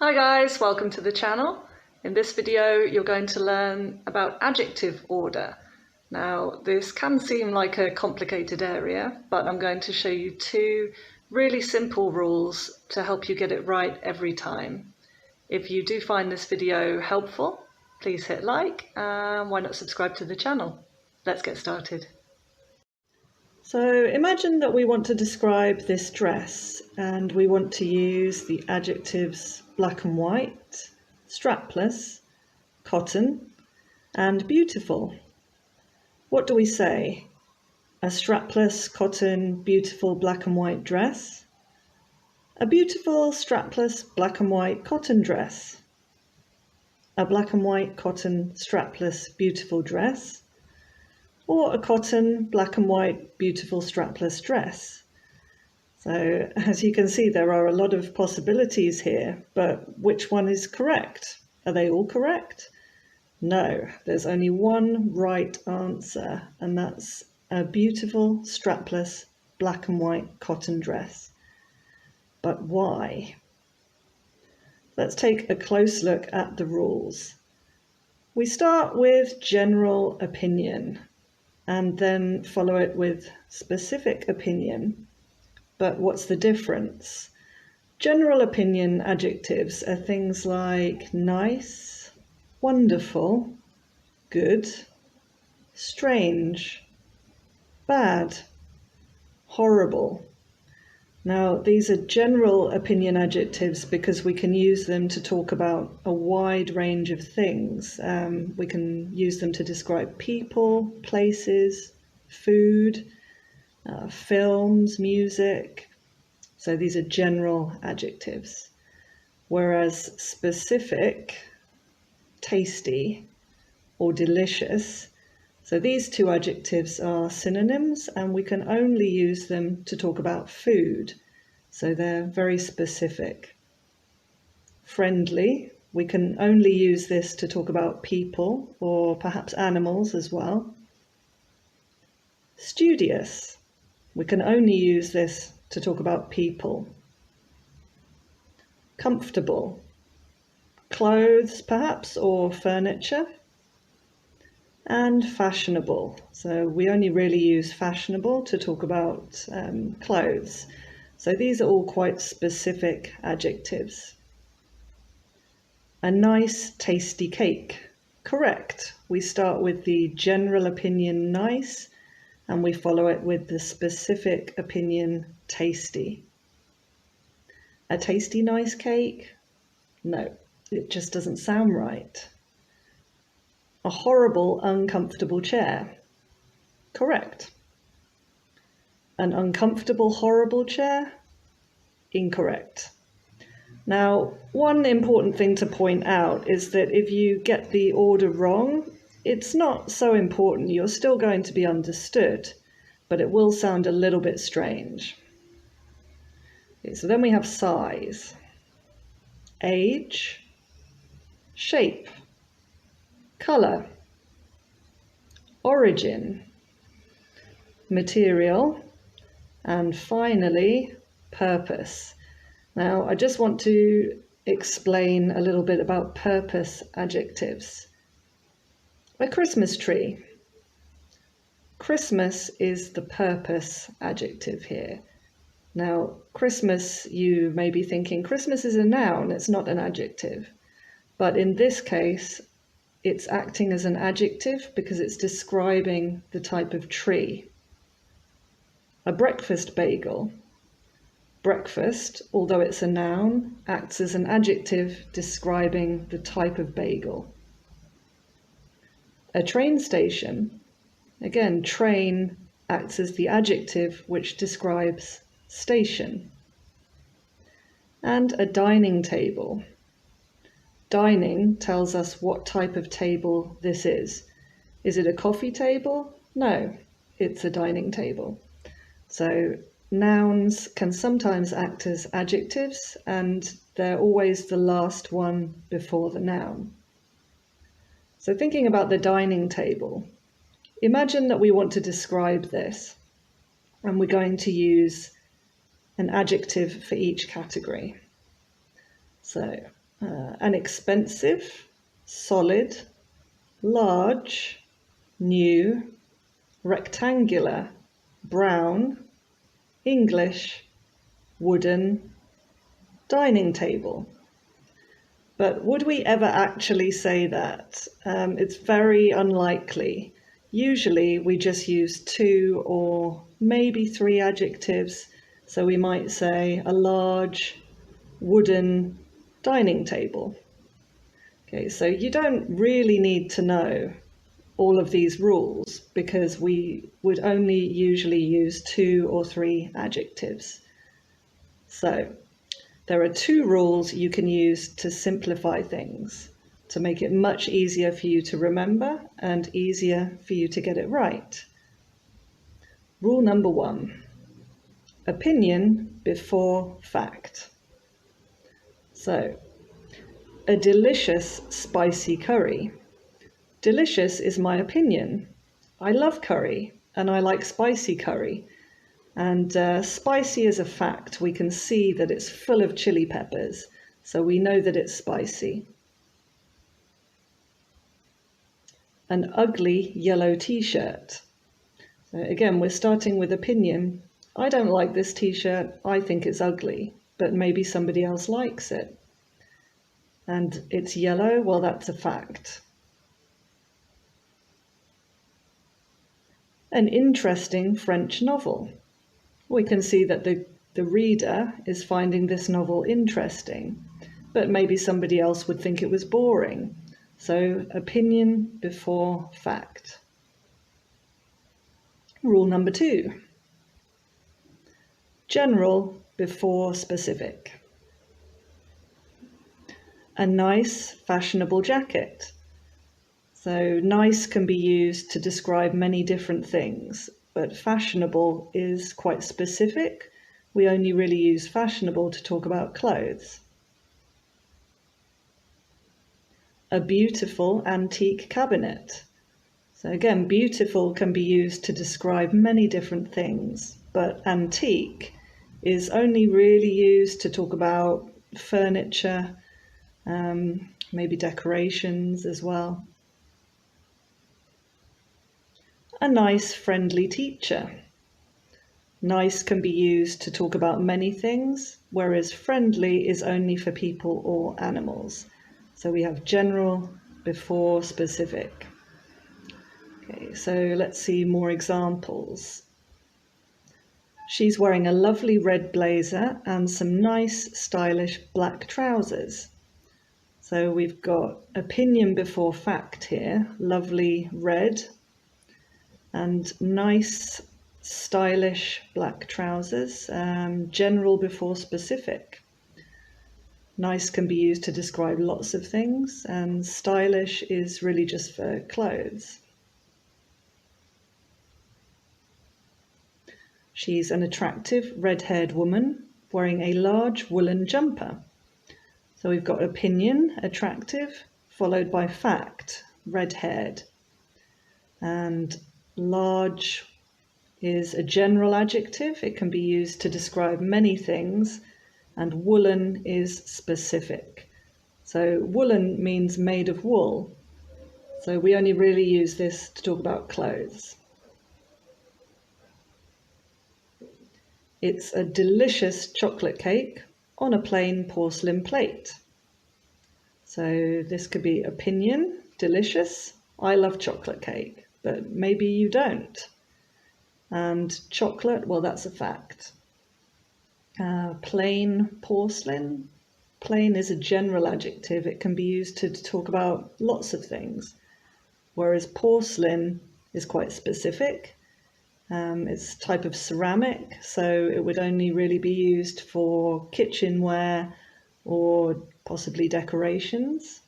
Hi guys, welcome to the channel. In this video you're going to learn about adjective order. Now this can seem like a complicated area, but I'm going to show you two really simple rules to help you get it right every time. If you do find this video helpful, please hit like and why not subscribe to the channel. Let's get started. So imagine that we want to describe this dress and we want to use the adjectives black and white, strapless, cotton, and beautiful. What do we say? A strapless, cotton, beautiful black and white dress? A beautiful, strapless, black and white cotton dress? A black and white cotton, strapless, beautiful dress? Or a cotton, black and white, beautiful strapless dress? So as you can see, there are a lot of possibilities here, but which one is correct? Are they all correct? No, there's only one right answer, and that's a beautiful strapless black and white cotton dress. But why? Let's take a close look at the rules. We start with general opinion and then follow it with specific opinion. But what's the difference? General opinion adjectives are things like nice, wonderful, good, strange, bad, horrible. Now, these are general opinion adjectives because we can use them to talk about a wide range of things. We can use them to describe people, places, food, films, music. So these are general adjectives. Whereas specific, tasty, or delicious, so these two adjectives are synonyms and we can only use them to talk about food. So they're very specific. Friendly, we can only use this to talk about people or perhaps animals as well. Studious, we can only use this to talk about people. Comfortable, clothes perhaps or furniture. And fashionable, so we only really use fashionable to talk about clothes. So these are all quite specific adjectives. A nice tasty cake, correct. We start with the general opinion nice and we follow it with the specific opinion tasty. A tasty nice cake? No, it just doesn't sound right. A horrible, uncomfortable chair. Correct. An uncomfortable, horrible chair? Incorrect. Now, one important thing to point out is that if you get the order wrong, it's not so important. You're still going to be understood, but it will sound a little bit strange. Okay, so then we have size, age, shape, color, origin, material, and finally, purpose. Now, I just want to explain a little bit about purpose adjectives. A Christmas tree. Christmas is the purpose adjective here. Now, Christmas, you may be thinking, Christmas is a noun, it's not an adjective. But in this case, it's acting as an adjective because it's describing the type of tree. A breakfast bagel. Breakfast, although it's a noun, acts as an adjective describing the type of bagel. A train station. Again, train acts as the adjective which describes station. And a dining table. Dining tells us what type of table this is. Is it a coffee table? No, it's a dining table. So nouns can sometimes act as adjectives and they're always the last one before the noun. So thinking about the dining table, imagine that we want to describe this and we're going to use an adjective for each category. So An expensive, solid, large, new, rectangular, brown, English, wooden, dining table. But would we ever actually say that? It's very unlikely. Usually we just use 2 or maybe 3 adjectives. So we might say a large wooden dining table. Okay, so you don't really need to know all of these rules because we would only usually use 2 or 3 adjectives. So there are 2 rules you can use to simplify things, to make it much easier for you to remember and easier for you to get it right. Rule number 1, opinion before fact. So, a delicious spicy curry. Delicious is my opinion. I love curry and I like spicy curry. And spicy is a fact. We can see that it's full of chili peppers, so we know that it's spicy. An ugly yellow t-shirt. So again, we're starting with opinion. I don't like this t-shirt. I think it's ugly, but maybe somebody else likes it. And it's yellow. Well, that's a fact. An interesting French novel. We can see that the reader is finding this novel interesting, but maybe somebody else would think it was boring. So opinion before fact. Rule number 2, general before specific. A nice, fashionable jacket. So nice can be used to describe many different things, but fashionable is quite specific. We only really use fashionable to talk about clothes. A beautiful antique cabinet. So again, beautiful can be used to describe many different things, but antique is only really used to talk about furniture, maybe decorations as well. A nice, friendly teacher. Nice can be used to talk about many things, whereas friendly is only for people or animals. So we have general before specific. Okay, so let's see more examples. She's wearing a lovely red blazer and some nice, stylish black trousers. So we've got opinion before fact here, lovely red, and nice, stylish black trousers, general before specific. Nice can be used to describe lots of things, and stylish is really just for clothes. She's an attractive red-haired woman wearing a large woolen jumper. So we've got opinion, attractive, followed by fact, red-haired. And large is a general adjective. It can be used to describe many things, and woolen is specific. So woolen means made of wool. So we only really use this to talk about clothes. It's a delicious chocolate cake on a plain porcelain plate. So this could be opinion, delicious. I love chocolate cake, but maybe you don't. And chocolate, well, that's a fact. Plain porcelain. Plain is a general adjective. It can be used to talk about lots of things, whereas porcelain is quite specific. It's a type of ceramic, so it would only really be used for kitchenware or possibly decorations.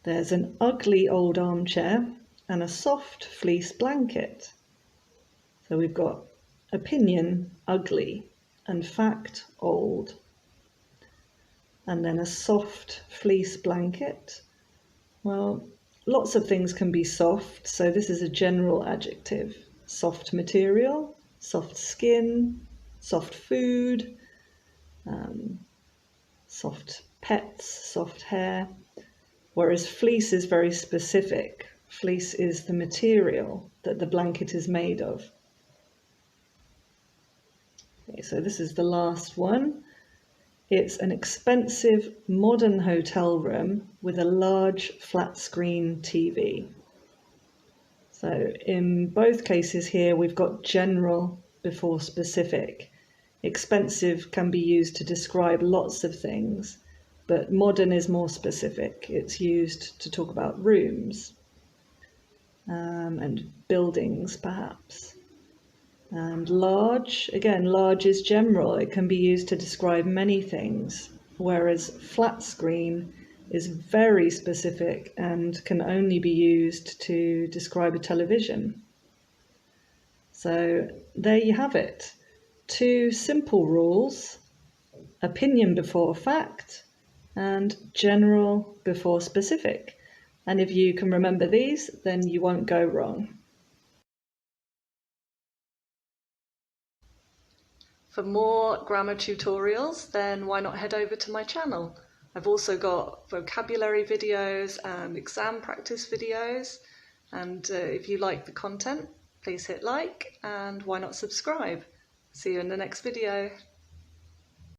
There's an ugly old armchair and a soft fleece blanket. So we've got opinion, ugly, and fact, old. And then a soft fleece blanket. Well, lots of things can be soft, so this is a general adjective. Soft material, soft skin, soft food, soft pets, soft hair, whereas fleece is very specific. Fleece is the material that the blanket is made of. Okay, so this is the last one. It's an expensive modern hotel room with a large flat screen TV. So in both cases here, we've got general before specific. Expensive can be used to describe lots of things, but modern is more specific. It's used to talk about rooms and buildings, perhaps. And large, again, large is general. It can be used to describe many things, whereas flat screen is very specific and can only be used to describe a television. So there you have it. 2 simple rules: opinion before fact and general before specific. And if you can remember these, then you won't go wrong. For more grammar tutorials, then why not head over to my channel? I've also got vocabulary videos and exam practice videos. And if you like the content, please hit like, and why not subscribe? See you in the next video.